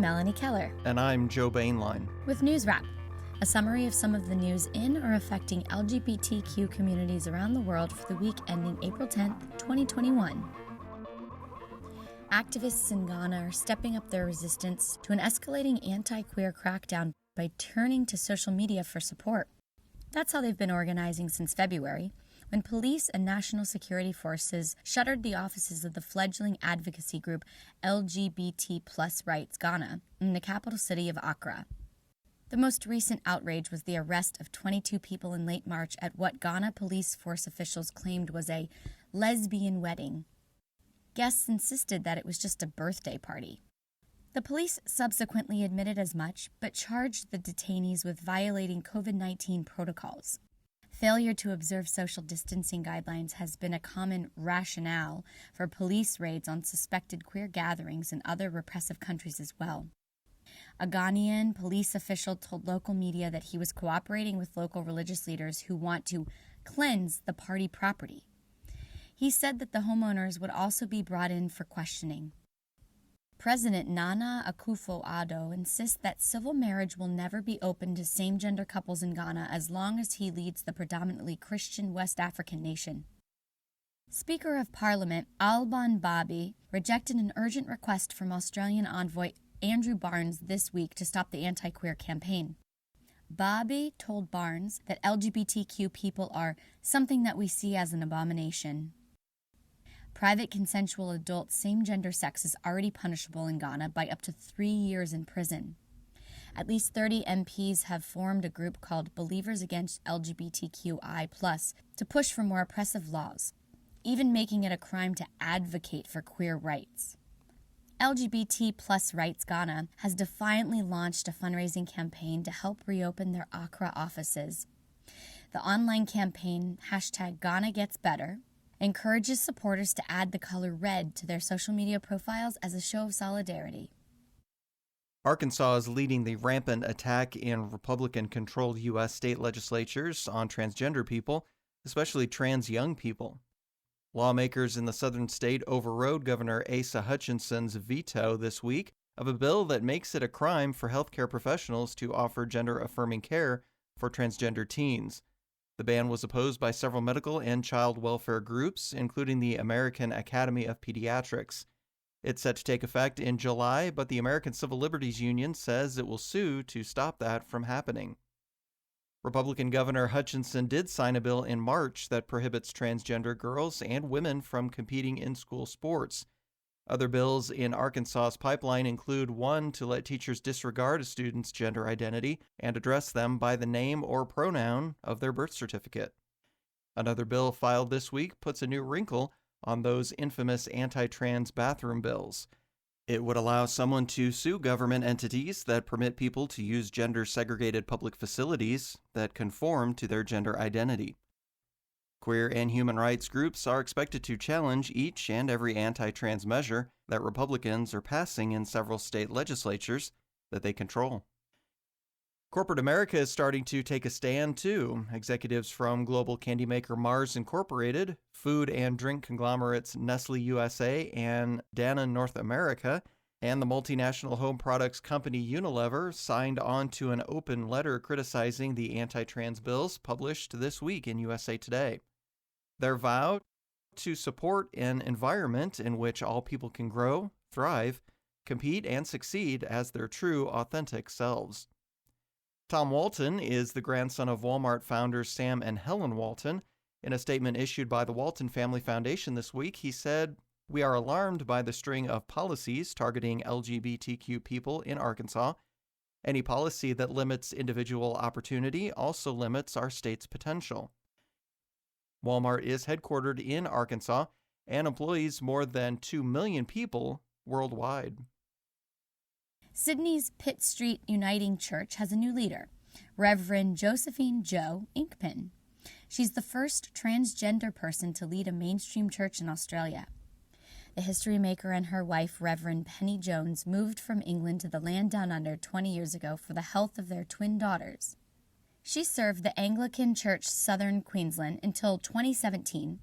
Melanie Keller. And I'm Joe Bainline. With NewsWrap, a summary of some of the news in or affecting LGBTQ communities around the world for the week ending April 10th, 2021. Activists in Ghana are stepping up their resistance to an escalating anti-queer crackdown by turning to social media for support. That's how they've been organizing since February, when police and national security forces shuttered the offices of the fledgling advocacy group LGBT Plus Rights Ghana in the capital city of Accra. The most recent outrage was the arrest of 22 people in late March at what Ghana police force officials claimed was a lesbian wedding. Guests insisted that it was just a birthday party. The police subsequently admitted as much, but charged the detainees with violating COVID-19 protocols. Failure to observe social distancing guidelines has been a common rationale for police raids on suspected queer gatherings in other repressive countries as well. A Ghanaian police official told local media that he was cooperating with local religious leaders who want to cleanse the party property. He said that the homeowners would also be brought in for questioning. President Nana Akufo-Addo insists that civil marriage will never be open to same-gender couples in Ghana as long as he leads the predominantly Christian West African nation. Speaker of Parliament Alban Babi rejected an urgent request from Australian envoy Andrew Barnes this week to stop the anti-queer campaign. Babi told Barnes that LGBTQ people are something that we see as an abomination. Private consensual adult same-gender sex is already punishable in Ghana by up to 3 years in prison. At least 30 MPs have formed a group called Believers Against LGBTQI+, to push for more oppressive laws, even making it a crime to advocate for queer rights. LGBT Plus Rights Ghana has defiantly launched a fundraising campaign to help reopen their Accra offices. The online campaign, #GhanaGetsBetter, encourages supporters to add the color red to their social media profiles as a show of solidarity. Arkansas is leading the rampant attack in Republican-controlled U.S. state legislatures on transgender people, especially trans young people. Lawmakers in the southern state overrode Governor Asa Hutchinson's veto this week of a bill that makes it a crime for healthcare professionals to offer gender-affirming care for transgender teens. The ban was opposed by several medical and child welfare groups, including the American Academy of Pediatrics. It's set to take effect in July, but the American Civil Liberties Union says it will sue to stop that from happening. Republican Governor Hutchinson did sign a bill in March that prohibits transgender girls and women from competing in school sports. Other bills in Arkansas's pipeline include one to let teachers disregard a student's gender identity and address them by the name or pronoun of their birth certificate. Another bill filed this week puts a new wrinkle on those infamous anti-trans bathroom bills. It would allow someone to sue government entities that permit people to use gender-segregated public facilities that conform to their gender identity. Queer and human rights groups are expected to challenge each and every anti-trans measure that Republicans are passing in several state legislatures that they control. Corporate America is starting to take a stand, too. Executives from global candy maker Mars Incorporated, food and drink conglomerates Nestle USA and Danone North America, and the multinational home products company Unilever signed on to an open letter criticizing the anti-trans bills published this week in USA Today. Their vow to support an environment in which all people can grow, thrive, compete, and succeed as their true, authentic selves. Tom Walton is the grandson of Walmart founders Sam and Helen Walton. In a statement issued by the Walton Family Foundation this week, he said, "We are alarmed by the string of policies targeting LGBTQ people in Arkansas. Any policy that limits individual opportunity also limits our state's potential." Walmart is headquartered in Arkansas and employs more than 2 million people worldwide. Sydney's Pitt Street Uniting Church has a new leader, Reverend Josephine Jo Inkpen. She's the first transgender person to lead a mainstream church in Australia. The history maker and her wife, Reverend Penny Jones, moved from England to the land down under 20 years ago for the health of their twin daughters. She served the Anglican Church Southern Queensland until 2017,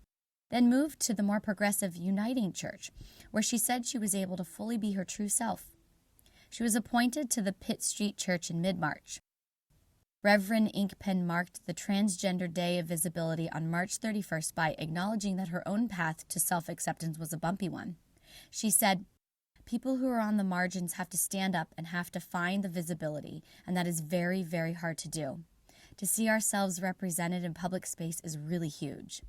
then moved to the more progressive Uniting Church, where she said she was able to fully be her true self. She was appointed to the Pitt Street Church in mid-March. Reverend Inkpen marked the Transgender Day of Visibility on March 31st by acknowledging that her own path to self-acceptance was a bumpy one. She said, "People who are on the margins have to stand up and have to find the visibility, and that is very, very hard to do. To see ourselves represented in public space is really huge."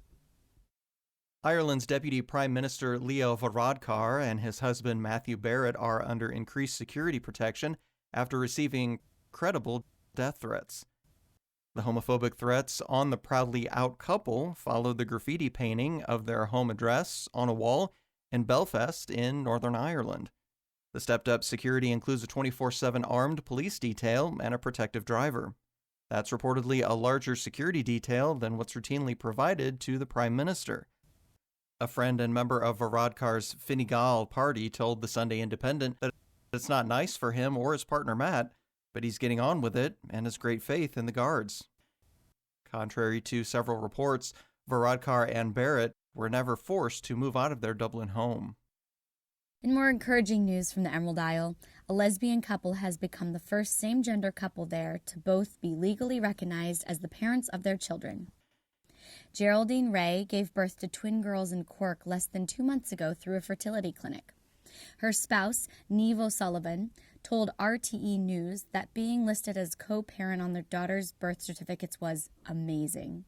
Ireland's Deputy Prime Minister Leo Varadkar and his husband Matthew Barrett are under increased security protection after receiving credible death threats. The homophobic threats on the proudly out couple followed the graffiti painting of their home address on a wall in Belfast in Northern Ireland. The stepped-up security includes a 24/7 armed police detail and a protective driver. That's reportedly a larger security detail than what's routinely provided to the Prime Minister. A friend and member of Varadkar's Fine Gael party told the Sunday Independent that it's not nice for him or his partner Matt, but he's getting on with it and has great faith in the guards. Contrary to several reports, Varadkar and Barrett were never forced to move out of their Dublin home. In more encouraging news from the Emerald Isle, a lesbian couple has become the first same-gender couple there to both be legally recognized as the parents of their children. Geraldine Ray gave birth to twin girls in Cork less than 2 months ago through a fertility clinic. Her spouse, Niamh O'Sullivan, told RTE News that being listed as co-parent on their daughter's birth certificates was amazing.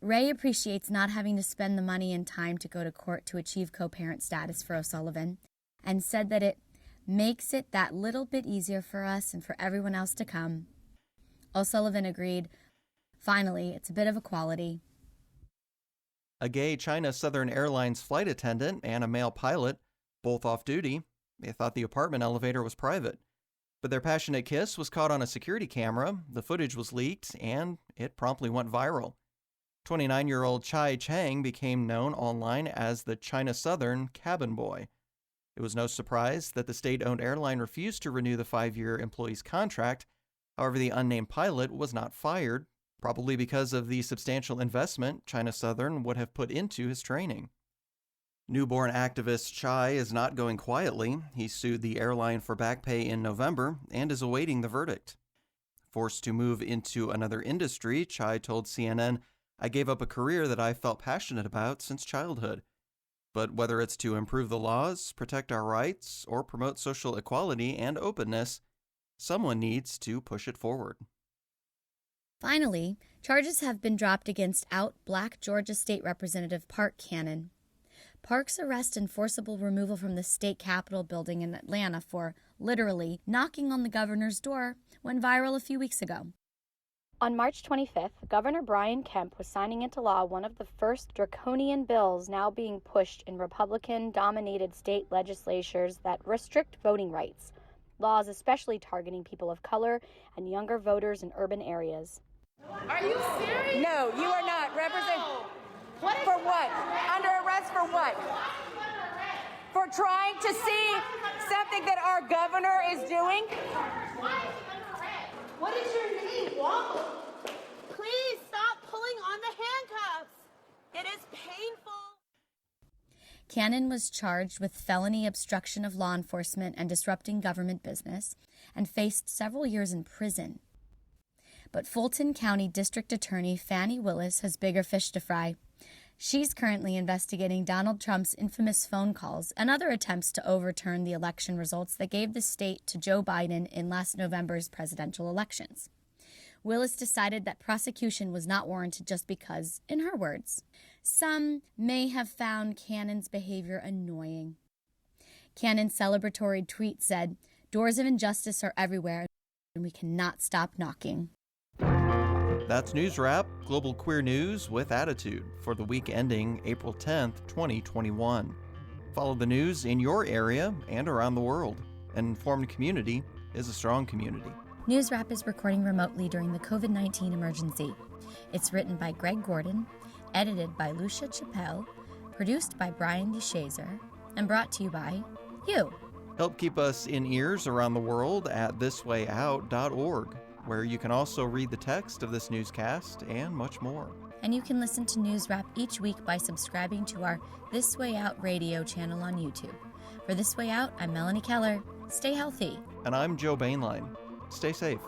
Ray appreciates not having to spend the money and time to go to court to achieve co-parent status for O'Sullivan, and said that it makes it that little bit easier for us and for everyone else to come. O'Sullivan agreed, "Finally, it's a bit of equality." A gay China Southern Airlines flight attendant and a male pilot, both off duty, they thought the apartment elevator was private. But their passionate kiss was caught on a security camera, the footage was leaked, and it promptly went viral. 29-year-old Chai Chang became known online as the China Southern cabin boy. It was no surprise that the state-owned airline refused to renew the 5-year employee's contract. However, the unnamed pilot was not fired, probably because of the substantial investment China Southern would have put into his training. Newborn activist Chai is not going quietly. He sued the airline for back pay in November and is awaiting the verdict. Forced to move into another industry, Chai told CNN, "I gave up a career that I felt passionate about since childhood. But whether it's to improve the laws, protect our rights, or promote social equality and openness, someone needs to push it forward." Finally, charges have been dropped against out Black Georgia State Representative Park Cannon. Park's arrest and forcible removal from the state capitol building in Atlanta for, literally, knocking on the governor's door went viral a few weeks ago. On March 25th, Governor Brian Kemp was signing into law one of the first draconian bills now being pushed in Republican-dominated state legislatures that restrict voting rights, laws especially targeting people of color and younger voters in urban areas. Are you serious? No, you are not. For what? Under arrest for what? For trying to see something that our governor is doing? Why is he under arrest? What is your name? Wobble. Please stop pulling on the handcuffs. It is painful. Cannon was charged with felony obstruction of law enforcement and disrupting government business and faced several years in prison. But Fulton County District Attorney Fannie Willis has bigger fish to fry. She's currently investigating Donald Trump's infamous phone calls and other attempts to overturn the election results that gave the state to Joe Biden in last November's presidential elections. Willis decided that prosecution was not warranted just because, in her words, some may have found Cannon's behavior annoying. Cannon's celebratory tweet said, "Doors of injustice are everywhere, and we cannot stop knocking." That's NewsWrap, global queer news with attitude for the week ending April 10th, 2021. Follow the news in your area and around the world. An informed community is a strong community. NewsWrap is recording remotely during the COVID-19 emergency. It's written by Greg Gordon, edited by Lucia Chappelle, produced by Brian DeShazer, and brought to you by you. Help keep us in ears around the world at thiswayout.org, where you can also read the text of this newscast and much more. And you can listen to NewsWrap each week by subscribing to our This Way Out radio channel on YouTube. For This Way Out, I'm Melanie Keller. Stay healthy. And I'm Joe Bainline. Stay safe.